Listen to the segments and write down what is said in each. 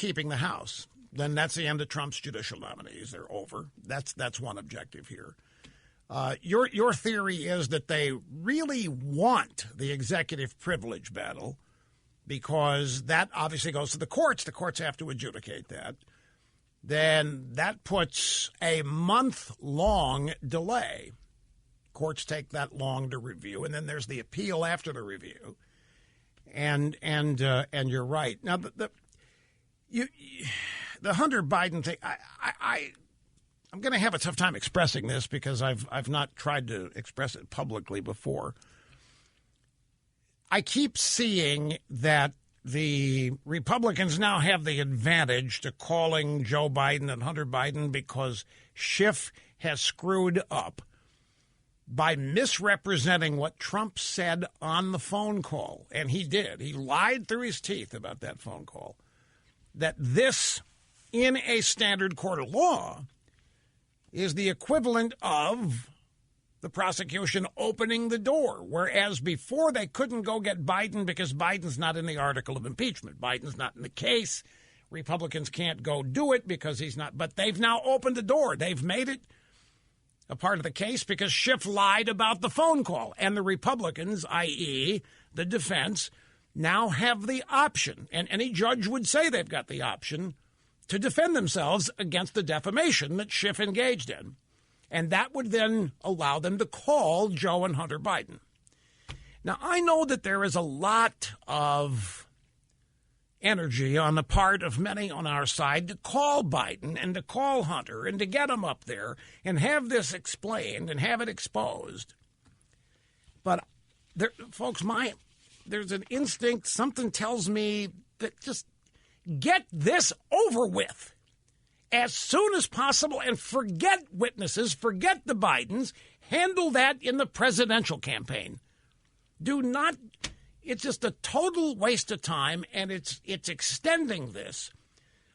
keeping the House, then that's the end of Trump's judicial nominees. They're over. That's one objective here. Your theory is that they really want the executive privilege battle because that obviously goes to the courts. The courts have to adjudicate that. Then that puts a month-long delay. Courts take that long to review, and then there's the appeal after the review. And you're right. Now the Hunter Biden thing, I'm going to have a tough time expressing this because I've not tried to express it publicly before. I keep seeing that the Republicans now have the advantage to calling Joe Biden and Hunter Biden because Schiff has screwed up by misrepresenting what Trump said on the phone call. And he did. He lied through his teeth about that phone call. That this, in a standard court of law, is the equivalent of the prosecution opening the door, whereas before they couldn't go get Biden because Biden's not in the article of impeachment. Biden's not in the case. Republicans can't go do it because he's not. But they've now opened the door. They've made it a part of the case because Schiff lied about the phone call. And the Republicans, i.e. the defense, now have the option, and any judge would say they've got the option, to defend themselves against the defamation that Schiff engaged in. And that would then allow them to call Joe and Hunter Biden. Now, I know that there is a lot of energy on the part of many on our side to call Biden and to call Hunter and to get him up there and have this explained and have it exposed. But, folks, there's an instinct, something tells me that just get this over with as soon as possible and forget witnesses, forget the Bidens, handle that in the presidential campaign. Do not, it's just a total waste of time, and it's extending this,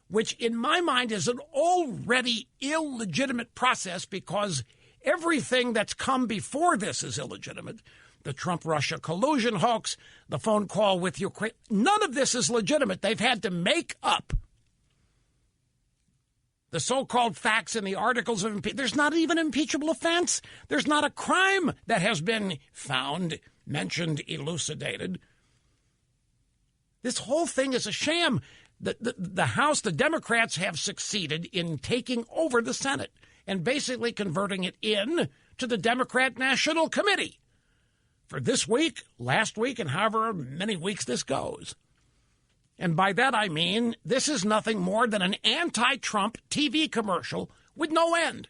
which in my mind is an already illegitimate process because everything that's come before this is illegitimate. The Trump-Russia collusion hoax, the phone call with Ukraine, none of this is legitimate. They've had to make up the so-called facts in the articles of impeachment. There's not even an impeachable offense. There's not a crime that has been found, mentioned, elucidated. This whole thing is a sham. The House, the Democrats have succeeded in taking over the Senate and basically converting it in to the Democrat National Committee for this week, last week, and however many weeks this goes. And by that I mean this is nothing more than an anti-Trump TV commercial with no end.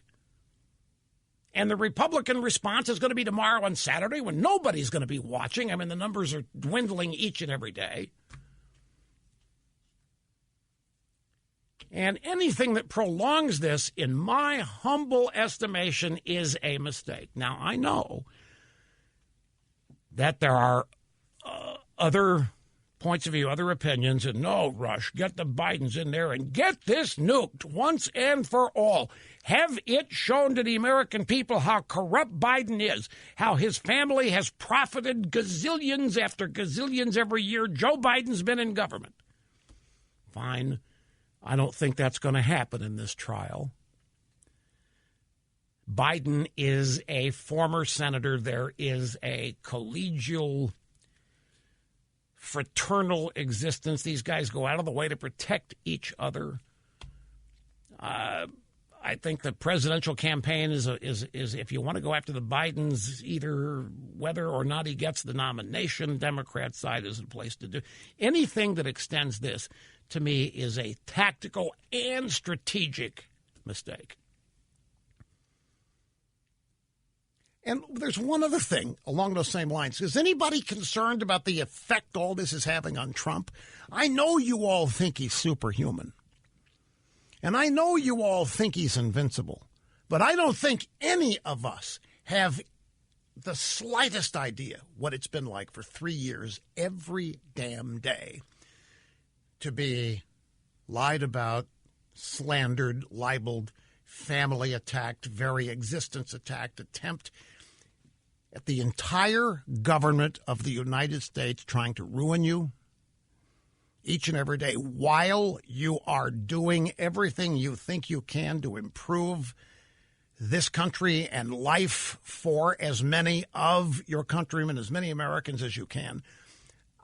And the Republican response is going to be tomorrow and Saturday when nobody's going to be watching. I mean, the numbers are dwindling each and every day. And anything that prolongs this, in my humble estimation, is a mistake. Now, I know that there are other points of view, other opinions, and no, Rush, get the Bidens in there and get this nuked once and for all. Have it shown to the American people how corrupt Biden is, how his family has profited gazillions after gazillions every year Joe Biden's been in government. Fine. I don't think that's going to happen in this trial. Biden is a former senator. There is a collegial, fraternal existence. These guys go out of the way to protect each other. I think the presidential campaign is if you want to go after the Bidens, either whether or not he gets the nomination, Democrat side is the place to do. Anything that extends this, to me, is a tactical and strategic mistake. And there's one other thing along those same lines. Is anybody concerned about the effect all this is having on Trump? I know you all think he's superhuman. And I know you all think he's invincible. But I don't think any of us have the slightest idea what it's been like for 3 years every damn day to be lied about, slandered, libeled, family attacked, very existence attacked, attempt at the entire government of the United States trying to ruin you. each and every day while you are doing everything you think you can to improve this country and life for as many of your countrymen, as many Americans as you can.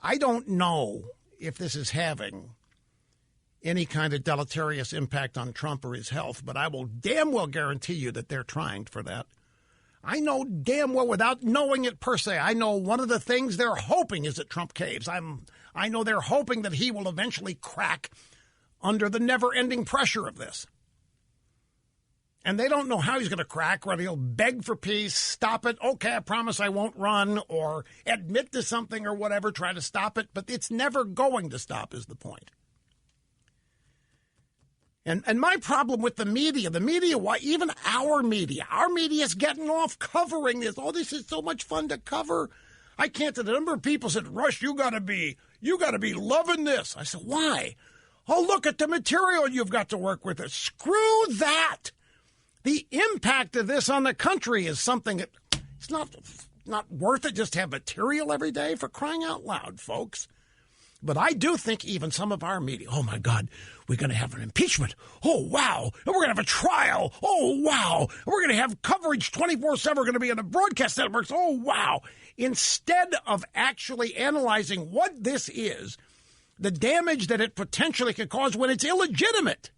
I don't know if this is having any kind of deleterious impact on Trump or his health, but I will damn well guarantee you that they're trying for that. I know damn well, without knowing it per se, I know one of the things they're hoping is that Trump caves. I know they're hoping that he will eventually crack under the never-ending pressure of this. And they don't know how he's going to crack, whether he'll beg for peace, stop it, okay, I promise I won't run, or admit to something or whatever, try to stop it. But it's never going to stop is the point. And my problem with the media, why even our media is getting off covering this. Oh, this is so much fun to cover. I can't. The number of people said, Rush, you got to be loving this. I said, why? Oh, look at the material you've got to work with. Screw that. The impact of this on the country is something that it's not worth it just to have material every day, for crying out loud, folks. But I do think even some of our media, oh, my God, we're going to have an impeachment. Oh, wow. And we're going to have a trial. Oh, wow. And we're going to have coverage 24/7. We're going to be on the broadcast networks. Oh, wow. Instead of actually analyzing what this is, the damage that it potentially could cause when it's illegitimate,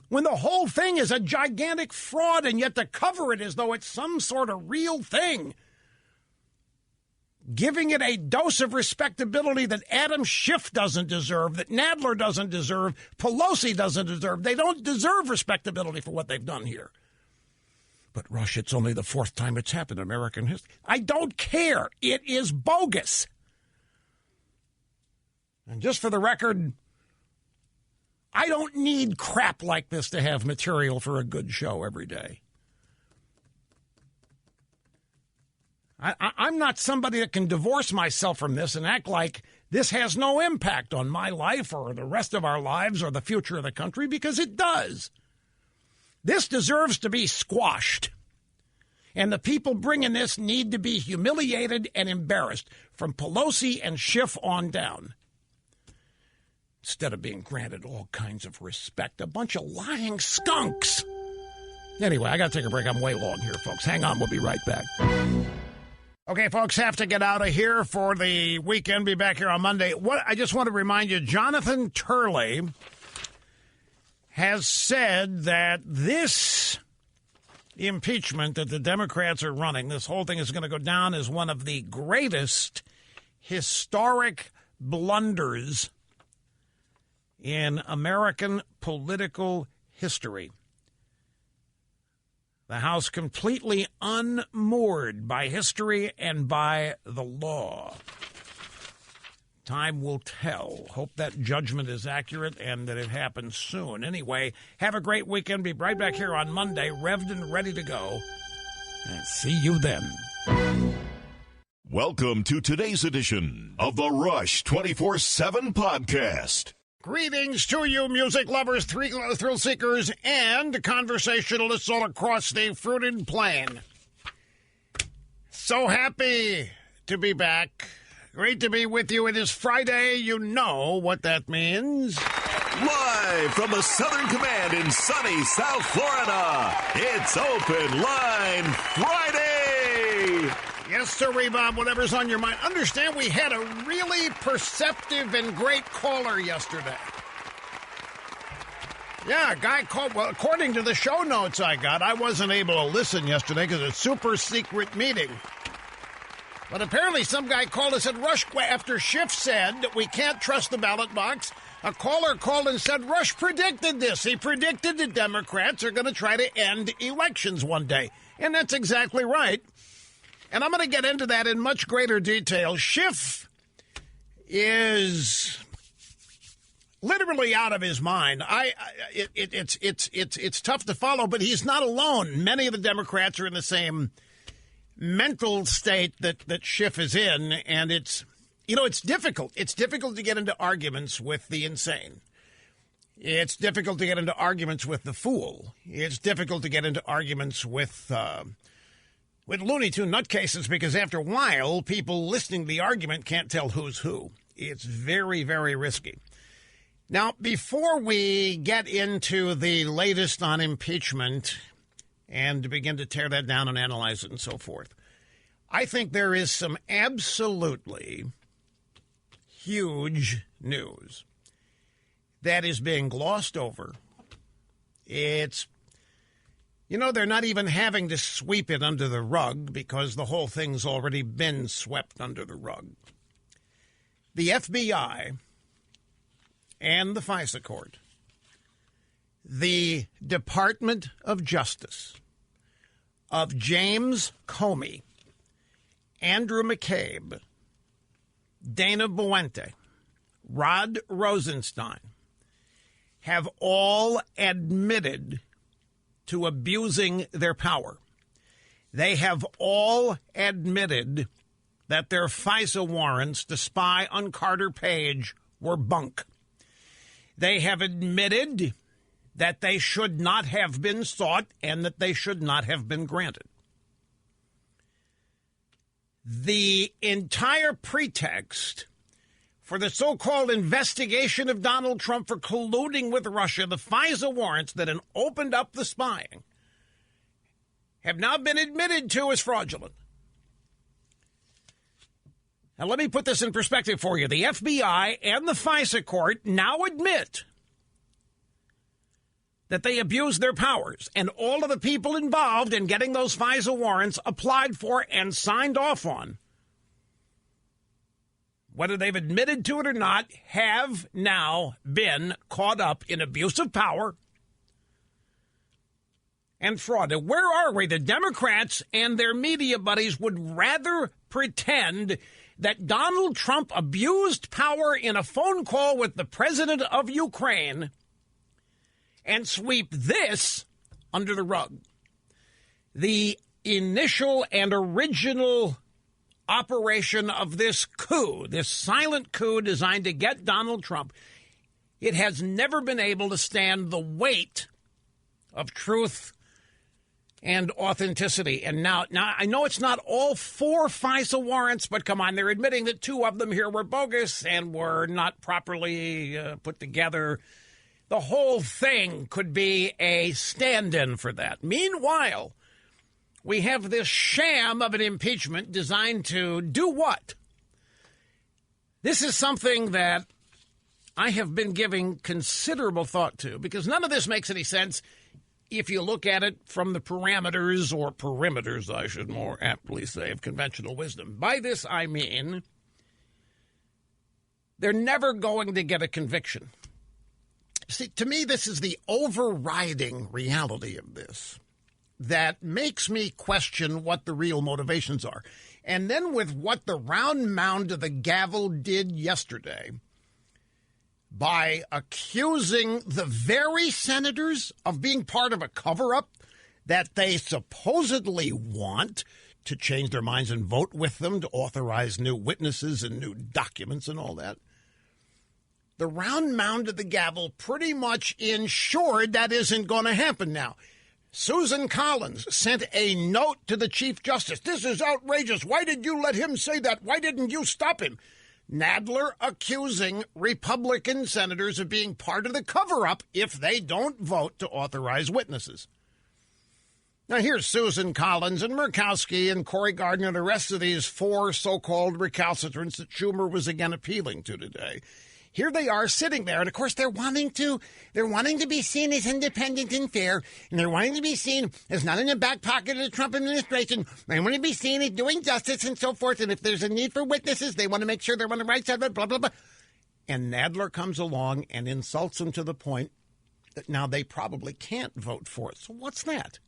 when the whole thing is a gigantic fraud, and yet to cover it as though it's some sort of real thing, giving it a dose of respectability that Adam Schiff doesn't deserve, that Nadler doesn't deserve, Pelosi doesn't deserve. They don't deserve respectability for what they've done here. But, Rush, it's only the fourth time it's happened in American history. I don't care. It is bogus. And just for the record, I don't need crap like this to have material for a good show every day. I'm not somebody that can divorce myself from this and act like this has no impact on my life or the rest of our lives or the future of the country, because it does. This deserves to be squashed. And the people bringing this need to be humiliated and embarrassed, from Pelosi and Schiff on down, instead of being granted all kinds of respect. A bunch of lying skunks. Anyway, I got to take a break. I'm way long here, folks. Hang on. We'll be right back. Okay, folks, have to get out of here for the weekend. Be back here on Monday. I just want to remind you, Jonathan Turley has said that this impeachment that the Democrats are running, this whole thing is going to go down as one of the greatest historic blunders in American political history. The House completely unmoored by history and by the law. Time will tell. Hope that judgment is accurate and that it happens soon. Anyway, have a great weekend. Be right back here on Monday, revved and ready to go. And see you then. Welcome to today's edition of the Rush 24/7 podcast. Greetings to you, music lovers, thrill seekers, and conversationalists all across the fruited plain. So happy to be back. Great to be with you. It is Friday. You know what that means. Live from the Southern Command in sunny South Florida, it's Open Line Friday. Yes, sir, Bob, whatever's on your mind. Understand we had a really perceptive and great caller yesterday. Yeah, a guy called. Well, according to the show notes I got, I wasn't able to listen yesterday because it's a super secret meeting. But apparently some guy called and said, Rush, after Schiff said that we can't trust the ballot box, a caller called and said, Rush predicted this. He predicted the Democrats are going to try to end elections one day. And that's exactly right. And I'm going to get into that in much greater detail. Schiff is literally out of his mind. It's tough to follow, but he's not alone. Many of the Democrats are in the same mental state that Schiff is in, and it's difficult. It's difficult to get into arguments with the insane. It's difficult to get into arguments with the fool. It's difficult to get into arguments with Looney Tune nutcases, because after a while, people listening to the argument can't tell who's who. It's very, very risky. Now, before we get into the latest on impeachment and begin to tear that down and analyze it and so forth, I think there is some absolutely huge news that is being glossed over. It's, they're not even having to sweep it under the rug because the whole thing's already been swept under the rug. The FBI and the FISA court, the Department of Justice of James Comey, Andrew McCabe, Dana Boente, Rod Rosenstein, have all admitted to abusing their power. They have all admitted that their FISA warrants to spy on Carter Page were bunk. They have admitted that they should not have been sought and that they should not have been granted. The entire pretext for the so-called investigation of Donald Trump for colluding with Russia, the FISA warrants that had opened up the spying, have now been admitted to as fraudulent. Now, let me put this in perspective for you. The FBI and the FISA court now admit that they abused their powers, and all of the people involved in getting those FISA warrants applied for and signed off on, whether they've admitted to it or not, have now been caught up in abuse of power and fraud. And where are we? The Democrats and their media buddies would rather pretend that Donald Trump abused power in a phone call with the president of Ukraine and sweep this under the rug. The initial and original operation of this coup, this silent coup designed to get Donald Trump, it has never been able to stand the weight of truth and authenticity. And now I know it's not all 4 FISA warrants, but come on, they're admitting that 2 of them here were bogus and were not properly put together. The whole thing could be a stand-in for that. Meanwhile, we have this sham of an impeachment designed to do what? This is something that I have been giving considerable thought to, because none of this makes any sense if you look at it from the parameters, or perimeters, I should more aptly say, of conventional wisdom. By this, I mean they're never going to get a conviction. See, to me, this is the overriding reality of this that makes me question what the real motivations are. And then with what the round mound of the gavel did yesterday, by accusing the very senators of being part of a cover-up that they supposedly want to change their minds and vote with them to authorize new witnesses and new documents and all that, the round mound of the gavel pretty much ensured that isn't going to happen now. Susan Collins sent a note to the Chief Justice. This is outrageous. Why did you let him say that? Why didn't you stop him? Nadler accusing Republican senators of being part of the cover-up if they don't vote to authorize witnesses. Now, here's Susan Collins and Murkowski and Cory Gardner and the rest of these 4 so-called recalcitrants that Schumer was again appealing to today. Here they are sitting there, and of course they're wanting to be seen as independent and fair, and they're wanting to be seen as not in the back pocket of the Trump administration. They want to be seen as doing justice and so forth, and if there's a need for witnesses, they want to make sure they're on the right side of it, blah, blah, blah. And Nadler comes along and insults them to the point that now they probably can't vote for it. So what's that?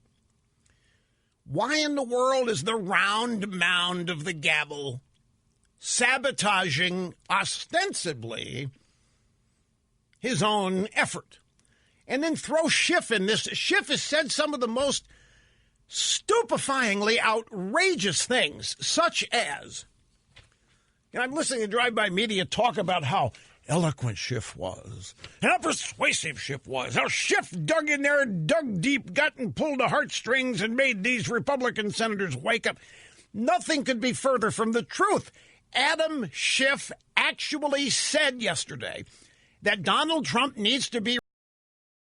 Why in the world is the round mound of the gavel sabotaging, ostensibly, his own effort? And then throw Schiff in this. Schiff has said some of the most stupefyingly outrageous things, such as, and I'm listening to drive-by media talk about how eloquent Schiff was, and how persuasive Schiff was, how Schiff dug in there, dug deep, got and pulled the heartstrings and made these Republican senators wake up. Nothing could be further from the truth. Adam Schiff actually said yesterday that Donald Trump needs to be